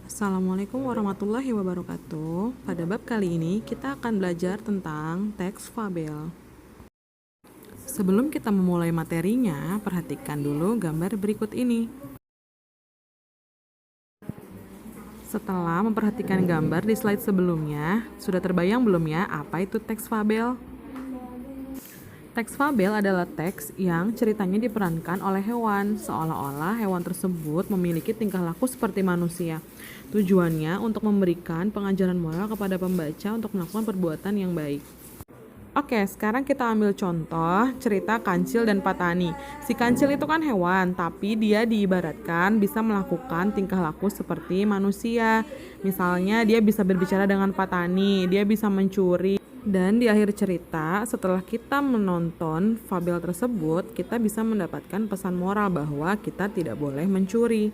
Assalamualaikum warahmatullahi wabarakatuh. Pada bab kali ini kita akan belajar tentang teks fabel. Sebelum kita memulai materinya, perhatikan dulu gambar berikut ini. Setelah memperhatikan gambar di slide sebelumnya, sudah terbayang belum ya apa itu teks fabel? Teks fabel adalah teks yang ceritanya diperankan oleh hewan, seolah-olah hewan tersebut memiliki tingkah laku seperti manusia. Tujuannya untuk memberikan pengajaran moral kepada pembaca untuk melakukan perbuatan yang baik. Oke, sekarang kita ambil contoh cerita Kancil dan Patani. Si Kancil itu kan hewan, tapi dia diibaratkan bisa melakukan tingkah laku seperti manusia. Misalnya dia bisa berbicara dengan Patani, dia bisa mencuri. Dan di akhir cerita, setelah kita menonton fabel tersebut, kita bisa mendapatkan pesan moral bahwa kita tidak boleh mencuri.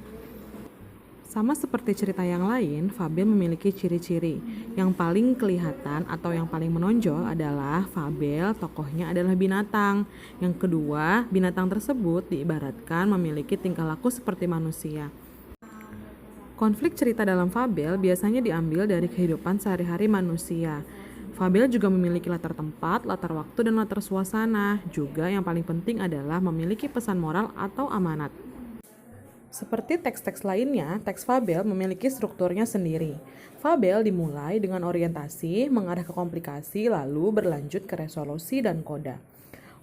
Sama seperti cerita yang lain, fabel memiliki ciri-ciri. Yang paling kelihatan atau yang paling menonjol adalah fabel tokohnya adalah binatang. Yang kedua, binatang tersebut diibaratkan memiliki tingkah laku seperti manusia. Konflik cerita dalam fabel biasanya diambil dari kehidupan sehari-hari manusia. Fabel juga memiliki latar tempat, latar waktu, dan latar suasana. Juga yang paling penting adalah memiliki pesan moral atau amanat. Seperti teks-teks lainnya, teks fabel memiliki strukturnya sendiri. Fabel dimulai dengan orientasi, mengarah ke komplikasi, lalu berlanjut ke resolusi dan koda.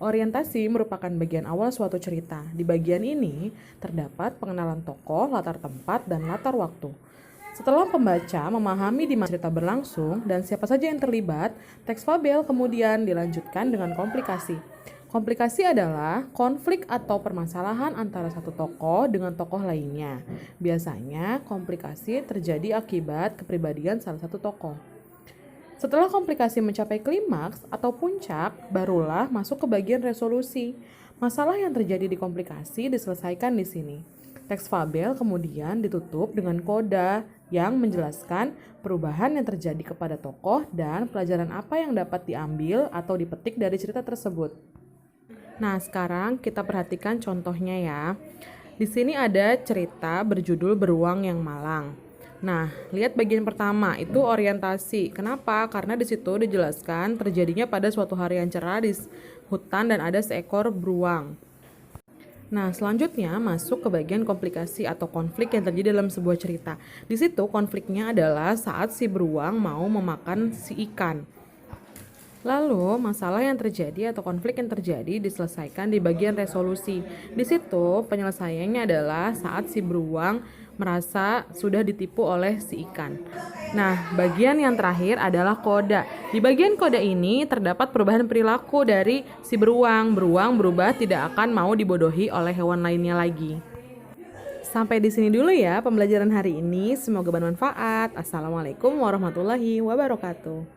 Orientasi merupakan bagian awal suatu cerita. Di bagian ini terdapat pengenalan tokoh, latar tempat, dan latar waktu. Setelah pembaca memahami di mana cerita berlangsung dan siapa saja yang terlibat, teks fabel kemudian dilanjutkan dengan komplikasi. Komplikasi adalah konflik atau permasalahan antara satu tokoh dengan tokoh lainnya. Biasanya komplikasi terjadi akibat kepribadian salah satu tokoh. Setelah komplikasi mencapai klimaks atau puncak, barulah masuk ke bagian resolusi. Masalah yang terjadi di komplikasi diselesaikan di sini. Teks fabel kemudian ditutup dengan koda yang menjelaskan perubahan yang terjadi kepada tokoh dan pelajaran apa yang dapat diambil atau dipetik dari cerita tersebut. Nah, sekarang kita perhatikan contohnya ya. Di sini ada cerita berjudul Beruang yang Malang. Nah, lihat bagian pertama, itu orientasi. Kenapa? Karena di situ dijelaskan terjadinya pada suatu hari yang cerah di hutan dan ada seekor beruang. Nah, selanjutnya masuk ke bagian komplikasi atau konflik yang terjadi dalam sebuah cerita. Di situ konfliknya adalah saat si beruang mau memakan si ikan. Lalu, masalah yang terjadi atau konflik yang terjadi diselesaikan di bagian resolusi. Di situ, penyelesaiannya adalah saat si beruang merasa sudah ditipu oleh si ikan. Nah, bagian yang terakhir adalah koda. Di bagian koda ini terdapat perubahan perilaku dari si beruang. Beruang berubah tidak akan mau dibodohi oleh hewan lainnya lagi. Sampai di sini dulu ya pembelajaran hari ini. Semoga bermanfaat. Assalamualaikum warahmatullahi wabarakatuh.